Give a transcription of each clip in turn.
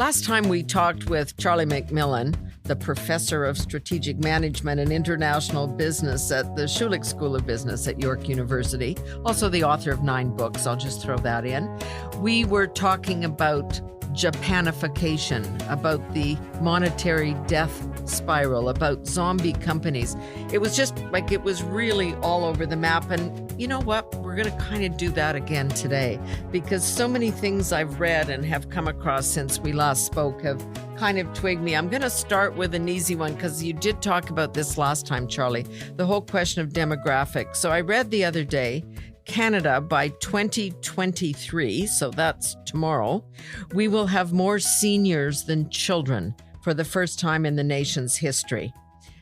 Last time we talked with Charlie McMillan, the professor of strategic management and international business at the Schulich School of Business at York University, also the author of 9 books. I'll just throw that in. We were talking about Japanification, about the monetary death spiral, about zombie companies. It was just like it was really all over the map. And you know what? We're going to kind of do that again today because so many things I've read and have come across since we last spoke have kind of twigged me. I'm going to start with an easy one because you did talk about this last time, Charlie, the whole question of demographics. So I read the other day, Canada, by 2023, so that's tomorrow, we will have more seniors than children for the first time in the nation's history.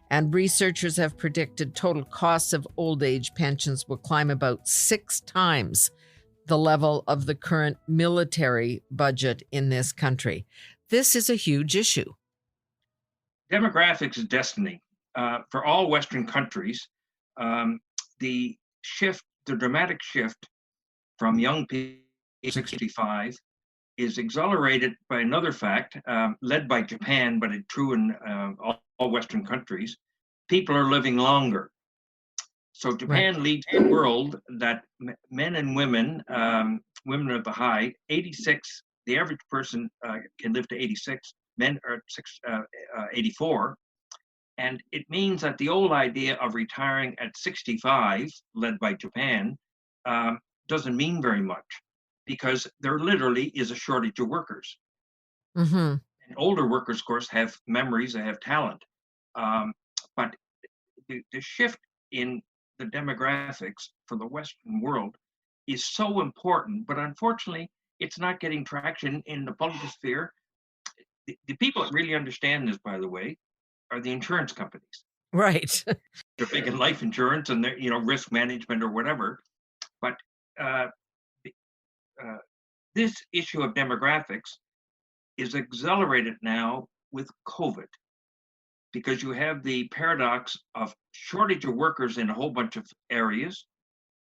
And researchers have predicted total costs of old age pensions will climb about 6 times the level of the current military budget in this country. This is a huge issue. Demographics is destiny. For all Western countries, the dramatic shift from young people 65 is accelerated by another fact, led by Japan, but it's true in all Western countries. People are living longer. So Japan leads the world that men and women, women are the high, 86, the average person can live to 86, men are 84. And it means that the old idea of retiring at 65, led by Japan, doesn't mean very much because there literally is a shortage of workers. Mm-hmm. And older workers, of course, have memories, they have talent. But the shift in the demographics for the Western world is so important, but unfortunately, it's not getting traction in the public sphere. The people that really understand this, by the way, are the insurance companies. Right. They're big in life insurance and they're, risk management or whatever. But this issue of demographics is accelerated now with COVID because you have the paradox of shortage of workers in a whole bunch of areas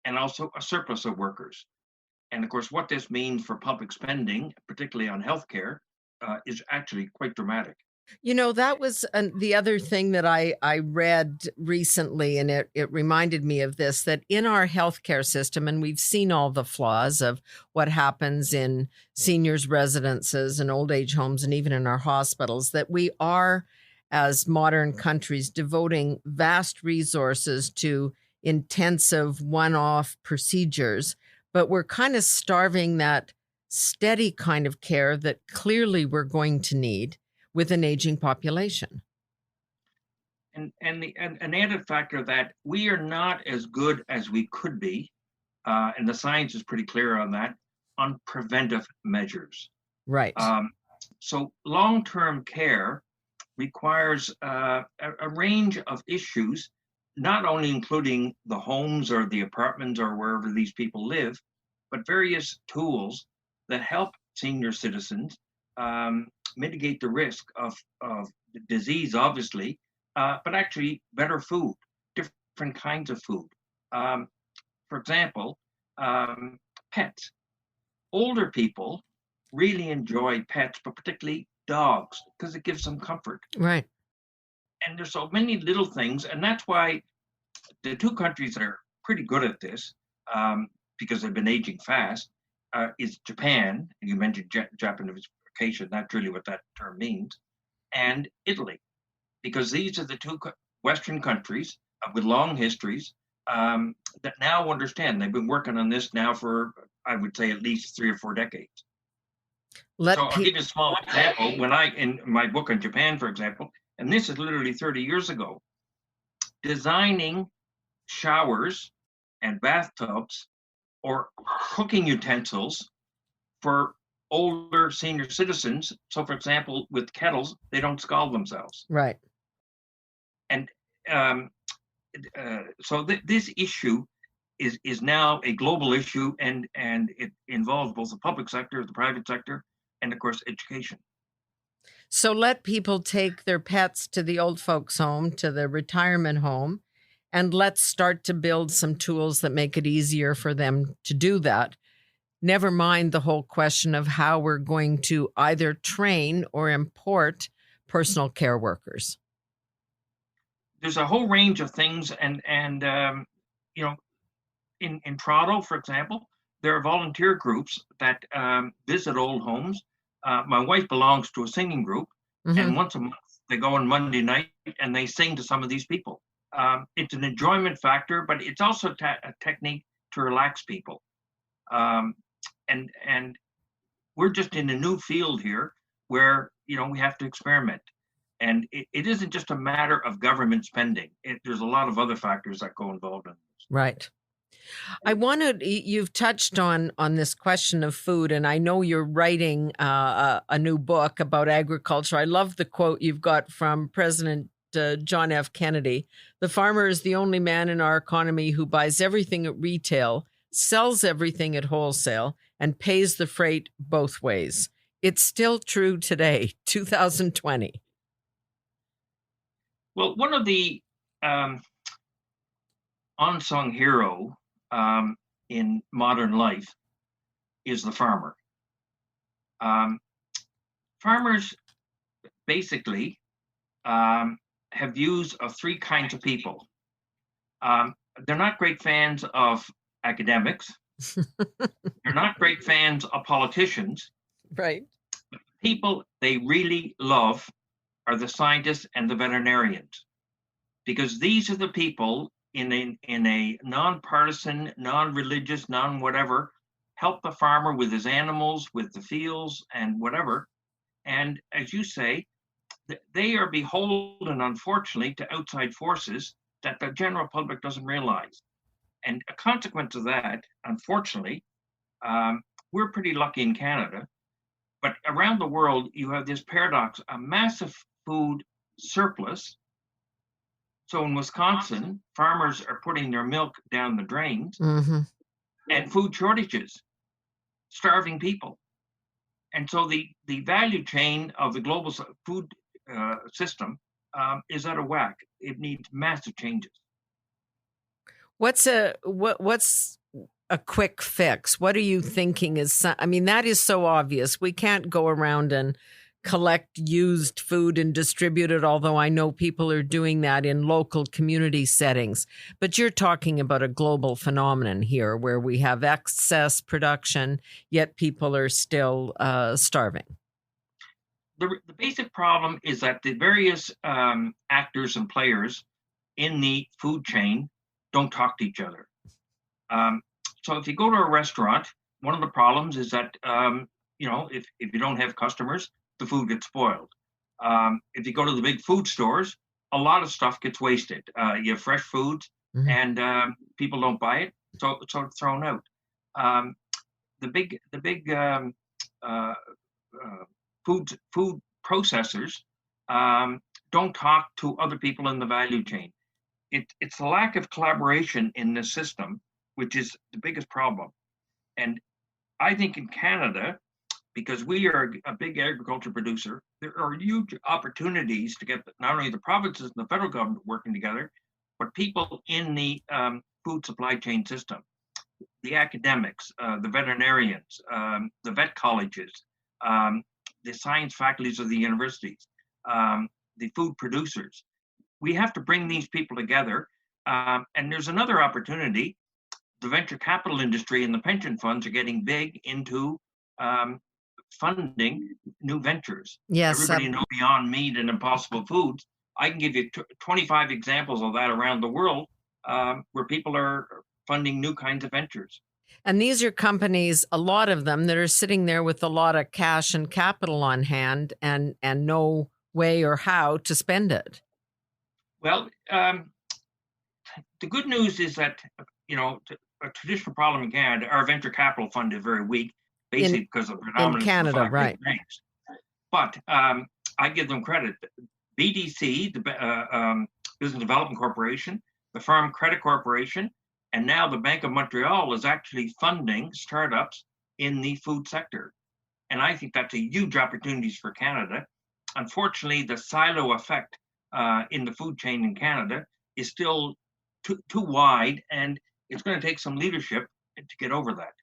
and also a surplus of workers. And of course, what this means for public spending, particularly on healthcare, is actually quite dramatic. That was the other thing that I read recently, and it reminded me of this, that in our healthcare system, and we've seen all the flaws of what happens in seniors' residences and old age homes and even in our hospitals, that we are, as modern countries, devoting vast resources to intensive one-off procedures, but we're kind of starving that steady kind of care that clearly we're going to need with an aging population. And an added factor that we are not as good as we could be, and the science is pretty clear on that, on preventive measures. Right. So long-term care requires a range of issues, not only including the homes or the apartments or wherever these people live, but various tools that help senior citizens mitigate the risk of disease, obviously, but actually better food, different kinds of food. For example, pets. Older people really enjoy pets, but particularly dogs, because it gives them comfort. Right. And there's so many little things, and that's why the 2 countries that are pretty good at this, because they've been aging fast, is Japan, and you mentioned Japanification, that's really what that term means, and Italy, because these are the 2 Western countries with long histories that now understand. They've been working on this now for, I would say, at least 3 or 4 decades. I'll give you a small example. In my book on Japan, for example, and this is literally 30 years ago, designing showers and bathtubs or cooking utensils for older senior citizens. So, for example, with kettles, they don't scald themselves. Right. And so this issue is now a global issue, and it involves both the public sector, the private sector, and of course, education. So let people take their pets to the old folks' home, to the retirement home, and let's start to build some tools that make it easier for them to do that. Never mind the whole question of how we're going to either train or import personal care workers. There's a whole range of things, and you know, in Toronto, for example, there are volunteer groups that visit old homes. My wife belongs to a singing group, and once a month they go on Monday night and they sing to some of these people. It's an enjoyment factor, but it's also a technique to relax people. And we're just in a new field here where we have to experiment. And it isn't just a matter of government spending. There's a lot of other factors that go involved in this. Right. You've touched on this question of food, and I know you're writing a new book about agriculture. I love the quote you've got from President John F. Kennedy. "The farmer is the only man in our economy who buys everything at retail, sells everything at wholesale, and pays the freight both ways." It's still true today, 2020. Well, one of the unsung hero in modern life is the farmer. Farmers basically have views of three kinds of people. They're not great fans of academics. They're not great fans of politicians. Right. People they really love are the scientists and the veterinarians, because these are the people in a non-partisan, non-religious, non-whatever, help the farmer with his animals, with the fields and whatever. And as you say, they are beholden, unfortunately, to outside forces that the general public doesn't realize. And a consequence of that, unfortunately, we're pretty lucky in Canada, but around the world, you have this paradox, a massive food surplus. So in Wisconsin, farmers are putting their milk down the drains, and food shortages, starving people. And so the value chain of the global food system is out of whack. It needs massive changes. What's a quick fix? What are you thinking that is so obvious. We can't go around and collect used food and distribute it, although I know people are doing that in local community settings. But you're talking about a global phenomenon here where we have excess production, yet people are still starving. The basic problem is that the various actors and players in the food chain don't talk to each other. So if you go to a restaurant, one of the problems is that, if you don't have customers, the food gets spoiled. If you go to the big food stores, a lot of stuff gets wasted. You have fresh foods and people don't buy it, so it's thrown out. The big food processors don't talk to other people in the value chain. It's the lack of collaboration in this system, which is the biggest problem. And I think in Canada, because we are a big agriculture producer, there are huge opportunities to get not only the provinces and the federal government working together, but people in the food supply chain system, the academics, the veterinarians, the vet colleges, the science faculties of the universities, the food producers. We have to bring these people together. And there's another opportunity. The venture capital industry and the pension funds are getting big into funding new ventures. Yes. Everybody knows Beyond Meat and Impossible Foods. I can give you 25 examples of that around the world where people are funding new kinds of ventures. And these are companies, a lot of them, that are sitting there with a lot of cash and capital on hand and no way or how to spend it. Well, the good news is that, a traditional problem in Canada, our venture capital fund is very weak, basically because of predominance in Canada, of right? Banks. But I give them credit. BDC, the Business Development Corporation, the Farm Credit Corporation, and now the Bank of Montreal is actually funding startups in the food sector. And I think that's a huge opportunity for Canada. Unfortunately, the silo effect in the food chain in Canada is still too wide, and it's going to take some leadership to get over that.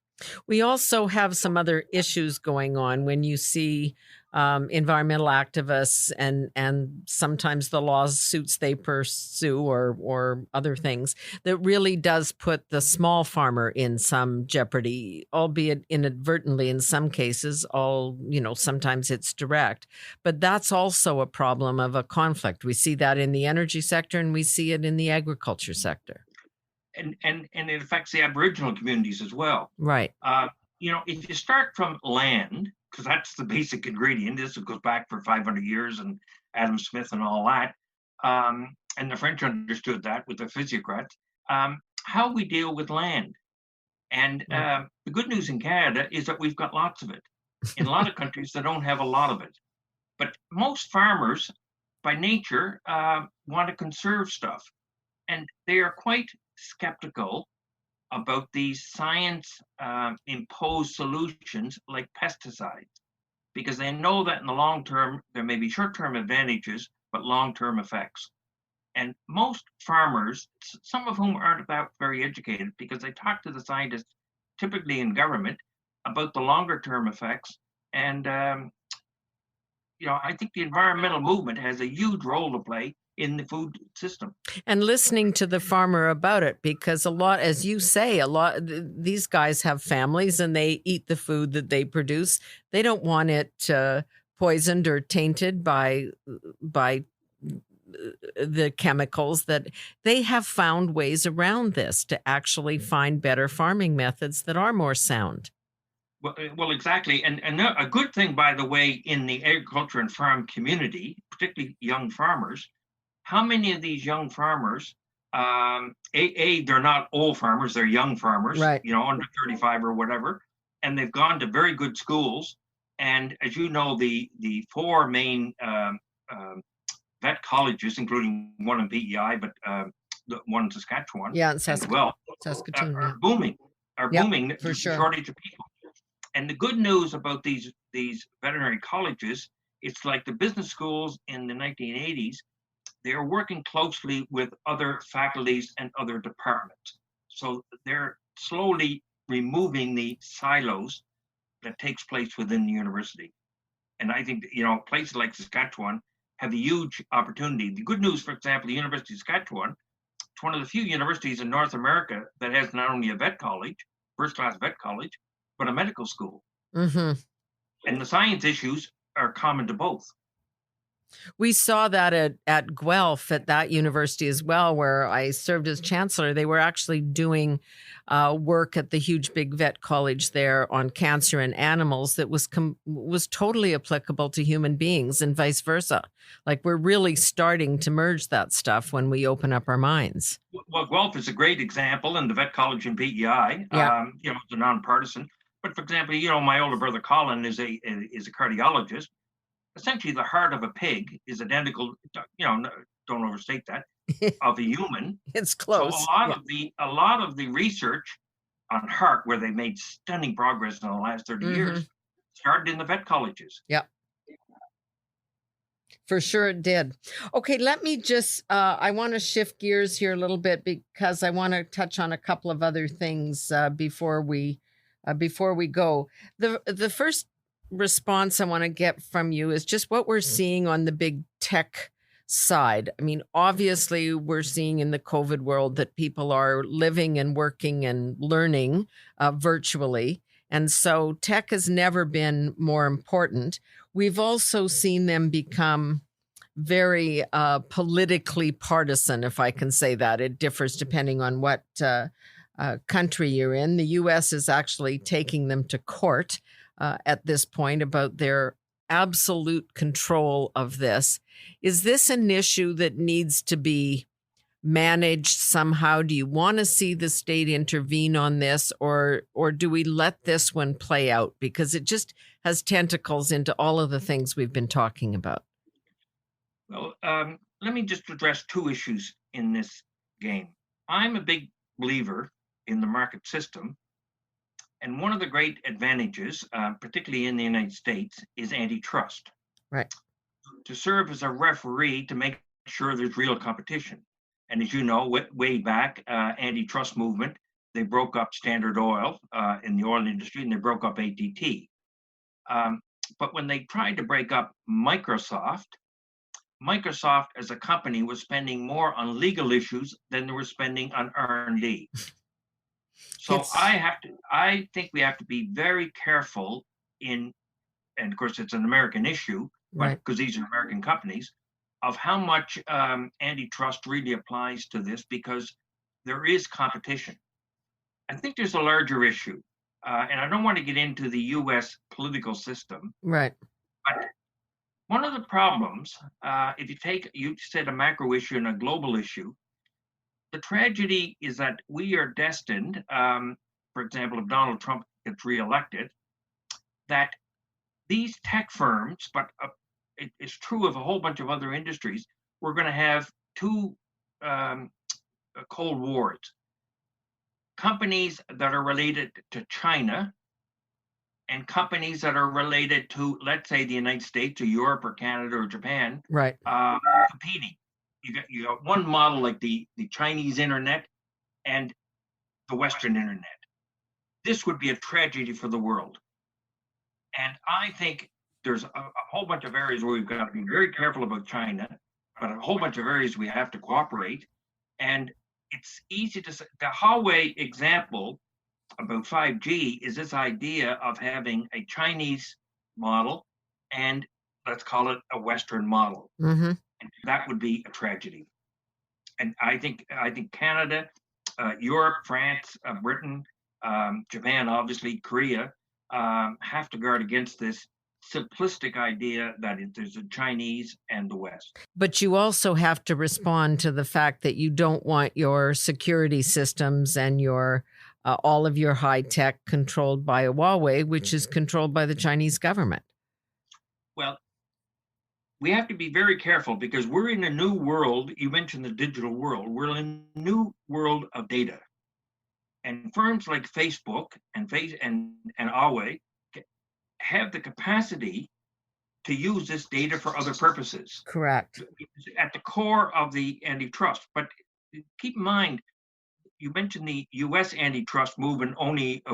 We also have some other issues going on when you see environmental activists and sometimes the lawsuits they pursue or other things that really does put the small farmer in some jeopardy, albeit inadvertently in some cases. Sometimes it's direct, but that's also a problem of a conflict. We see that in the energy sector and we see it in the agriculture sector. And it affects the Aboriginal communities as well. Right. If you start from land, because that's the basic ingredient, this goes back for 500 years and Adam Smith and all that, and the French understood that with the physiocrats, how we deal with land. And the good news in Canada is that we've got lots of it. In a lot of countries, they don't have a lot of it. But most farmers, by nature, want to conserve stuff. And they are quite skeptical about these science imposed solutions like pesticides, because they know that in the long term, there may be short term advantages, but long term effects. And most farmers, some of whom aren't that very educated, because they talk to the scientists, typically in government, about the longer term effects. And, I think the environmental movement has a huge role to play in the food system. And listening to the farmer about it, because a lot, as you say, these guys have families and they eat the food that they produce. They don't want it poisoned or tainted by the chemicals. That they have found ways around this to actually find better farming methods that are more sound. Well, exactly. And a good thing, by the way, in the agriculture and farm community, particularly young farmers, how many of these young farmers, they're not old farmers, they're young farmers, right, under 35 or whatever, and they've gone to very good schools. And as you know, the four main vet colleges, including one in PEI, but the one in Saskatchewan, Saskatoon, are booming. Booming. For sure. Shortage of people. And the good news about these veterinary colleges, it's like the business schools in the 1980s. They are working closely with other faculties and other departments. So they're slowly removing the silos that takes place within the university. And I think, places like Saskatchewan have a huge opportunity. The good news, for example, the University of Saskatchewan, it's one of the few universities in North America that has not only a vet college, first-class vet college, but a medical school. Mm-hmm. And the science issues are common to both. We saw that at Guelph, at that university as well, where I served as chancellor. They were actually doing work at the huge big vet college there on cancer in animals that was totally applicable to human beings and vice versa. Like, we're really starting to merge that stuff when we open up our minds. Well, Guelph is a great example, and the vet college in PEI, it's a nonpartisan. But for example, my older brother Colin is a cardiologist. Essentially, the heart of a pig is identical, don't overstate that, of a human. It's close. So a lot of the research on heart, where they made stunning progress in the last 30 years, started in the vet colleges. Yeah. For sure it did. Okay, let me just, I want to shift gears here a little bit because I want to touch on a couple of other things before we go. The first response I want to get from you is just what we're seeing on the big tech side. I mean, obviously, we're seeing in the COVID world that people are living and working and learning virtually. And so tech has never been more important. We've also seen them become very politically partisan, if I can say that. It differs depending on what country you're in. The U.S. is actually taking them to court at this point about their absolute control of this. Is this an issue that needs to be managed somehow? Do you want to see the state intervene on this, or do we let this one play out? Because it just has tentacles into all of the things we've been talking about. Well, let me just address two issues in this game. I'm a big believer in the market system. And one of the great advantages, particularly in the United States, is antitrust. Right. To serve as a referee to make sure there's real competition. And as you know, way back, antitrust movement, they broke up Standard Oil in the oil industry, and they broke up AT&T. But when they tried to break up Microsoft as a company was spending more on legal issues than they were spending on R&D. So I think we have to be very careful and of course it's an American issue, but because these are American companies, of how much antitrust really applies to this, because there is competition. I think there's a larger issue, and I don't want to get into the U.S. political system. Right. But one of the problems, if you said a macro issue and a global issue, the tragedy is that we are destined, for example, if Donald Trump gets reelected, that these tech firms, but it's true of a whole bunch of other industries, we're going to have two Cold Wars. Companies that are related to China and companies that are related to, let's say, the United States or Europe or Canada or Japan, competing. You got one model like the Chinese internet and the Western internet. This would be a tragedy for the world. And I think there's a whole bunch of areas where we've got to be very careful about China, but a whole bunch of areas we have to cooperate. And it's easy to say, the Huawei example about 5G is this idea of having a Chinese model and let's call it a Western model. Mm-hmm. And that would be a tragedy. And I think Canada, Europe, France, Britain, Japan, obviously, Korea, have to guard against this simplistic idea that there's a Chinese and the West. But you also have to respond to the fact that you don't want your security systems and your all of your high tech controlled by a Huawei, which is controlled by the Chinese government. Well, we have to be very careful because we're in a new world. You mentioned the digital world. We're in a new world of data. And firms like Facebook and Huawei have the capacity to use this data for other purposes. Correct. At the core of the antitrust. But keep in mind, you mentioned the U.S. antitrust movement only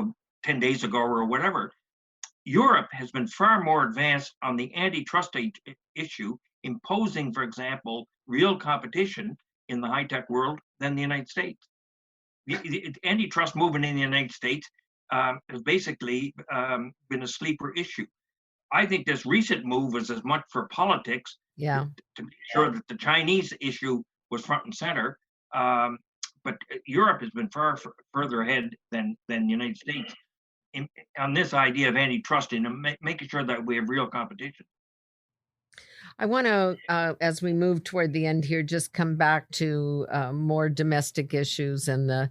10 days ago or whatever. Europe has been far more advanced on the antitrust issue, imposing, for example, real competition in the high-tech world than the United States. The antitrust movement in the United States has basically been a sleeper issue. I think this recent move was as much for politics to make sure that the Chinese issue was front and center. But Europe has been far further ahead than the United States on this idea of antitrust and making sure that we have real competition. I want to, as we move toward the end here, just come back to more domestic issues and the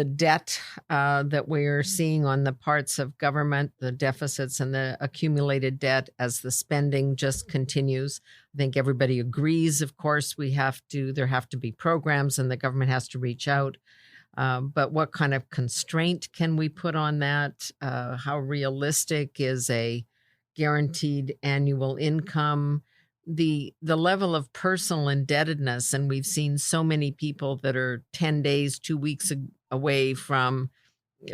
debt that we're seeing on the parts of government, the deficits and the accumulated debt as the spending just continues. I think everybody agrees, of course, there have to be programs and the government has to reach out. But what kind of constraint can we put on that? How realistic is a guaranteed annual income? The level of personal indebtedness, and we've seen so many people that are 10 days, 2 weeks away from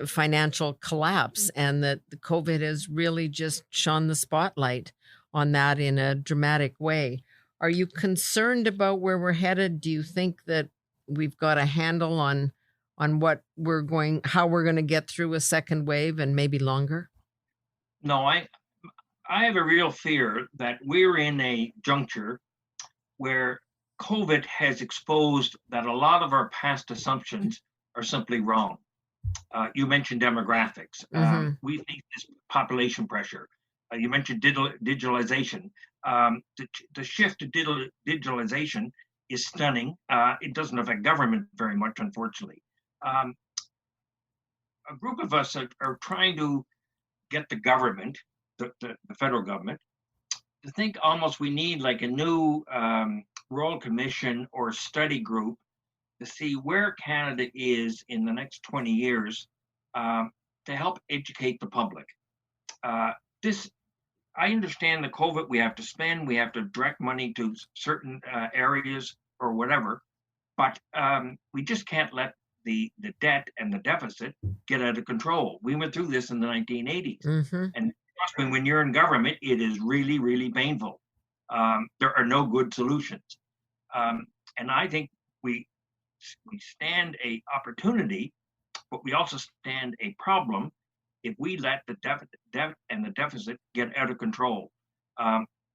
financial collapse, and that the COVID has really just shone the spotlight on that in a dramatic way. Are you concerned about where we're headed? Do you think that we've got a handle on how we're going to get through a second wave and maybe longer? No, I have a real fear that we're in a juncture where COVID has exposed that a lot of our past assumptions are simply wrong. You mentioned demographics. Mm-hmm. We face this population pressure. You mentioned digitalization. The shift to digitalization is stunning. It doesn't affect government very much, unfortunately. A group of us are trying to get the government, the federal government, to think almost we need like a new Royal Commission or study group to see where Canada is in the next 20 years to help educate the public. I understand the COVID, we have to spend, we have to direct money to certain areas or whatever, but we just can't let the debt and the deficit get out of control. We went through this in the 1980s. Mm-hmm. And trust me, when you're in government, it is really, really painful. There are no good solutions. And I think we stand a opportunity, but we also stand a problem if we let the debt and the deficit get out of control.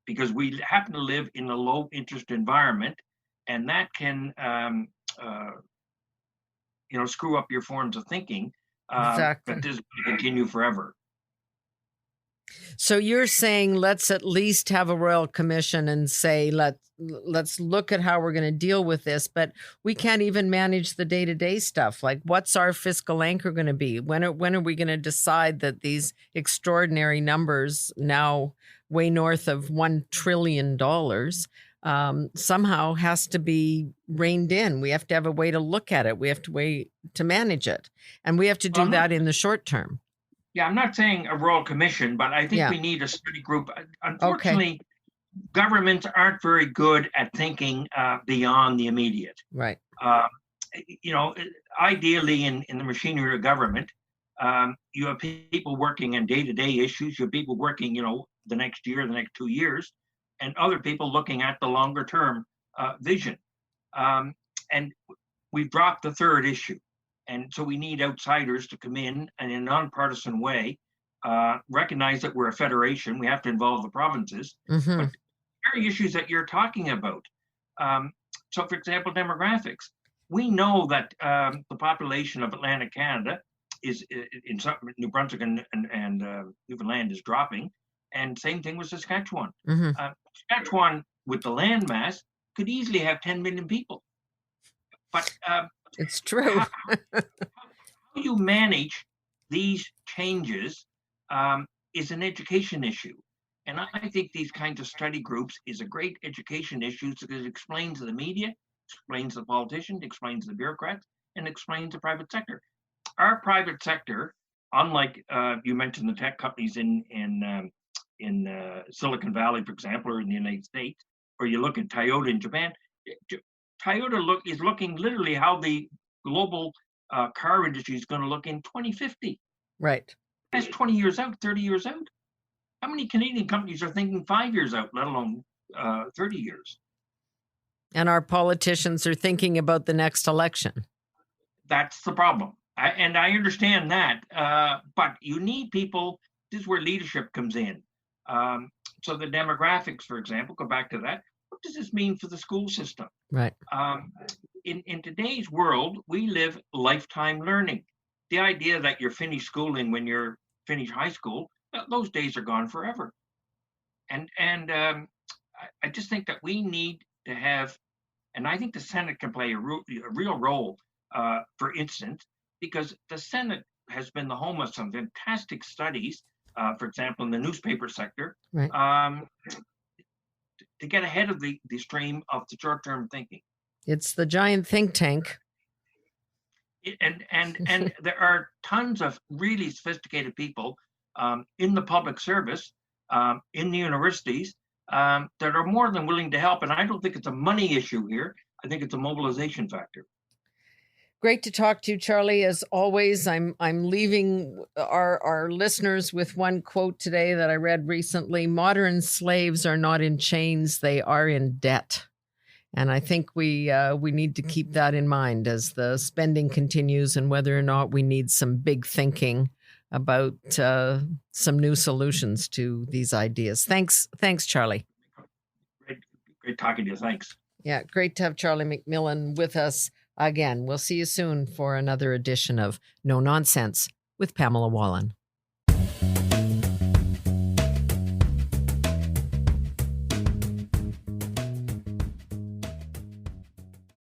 Because we happen to live in a low interest environment, and that can screw up your forms of thinking. Exactly. But this will continue forever. So you're saying let's at least have a royal commission and say let's look at how we're going to deal with this, but we can't even manage the day-to-day stuff. Like, what's our fiscal anchor going to be? When are we going to decide that these extraordinary numbers, now way north of $1 trillion, somehow has to be reined in? We have to have a way to look at it. We have to way to manage it, and we have to do that in the short term. Yeah, I'm not saying a royal commission, but I think we need a study group. Unfortunately, governments aren't very good at thinking beyond the immediate. Right. Ideally, in the machinery of government, you have people working on day-to-day issues. You have people working, the next year, the next 2 years, and other people looking at the longer-term vision. And we've dropped the third issue. And so we need outsiders to come in and in a nonpartisan way, recognize that we're a federation. We have to involve the provinces. Mm-hmm. But very issues that you're talking about. So, for example, demographics. We know that the population of Atlantic Canada is in New Brunswick and Newfoundland is dropping. And same thing with Saskatchewan. Mm-hmm. Saskatchewan, with the land mass, could easily have 10 million people. But it's true. how you manage these changes is an education issue. And I think these kinds of study groups is a great education issue because it explains the media, explains the politicians, explains the bureaucrats, and explains the private sector. Our private sector, unlike you mentioned the tech companies in Silicon Valley, for example, or in the United States, or you look at Toyota in Japan, Toyota is looking literally how the global car industry is going to look in 2050. Right. That's 20 years out, 30 years out. How many Canadian companies are thinking 5 years out, let alone 30 years? And our politicians are thinking about the next election. That's the problem. And I understand that. But you need people. This is where leadership comes in. So the demographics, for example, go back to that. What does this mean for the school system? Right. In today's world, we live lifetime learning. The idea that you're finished schooling when you're finished high school, those days are gone forever. And I just think that we need to have, and I think the Senate can play a real role, for instance, because the Senate has been the home of some fantastic studies, for example, in the newspaper sector, right. To get ahead of the stream of the short-term thinking. It's the giant think tank. And there are tons of really sophisticated people in the public service, in the universities, that are more than willing to help. And I don't think it's a money issue here. I think it's a mobilization factor. Great to talk to you, Charlie. As always, I'm leaving our listeners with one quote today that I read recently. Modern slaves are not in chains, they are in debt. And I think we need to keep that in mind as the spending continues and whether or not we need some big thinking about some new solutions to these ideas. Thanks, Charlie. Great talking to you. Thanks. Yeah, great to have Charlie McMillan with us again. We'll see you soon for another edition of No Nonsense with Pamela Wallin.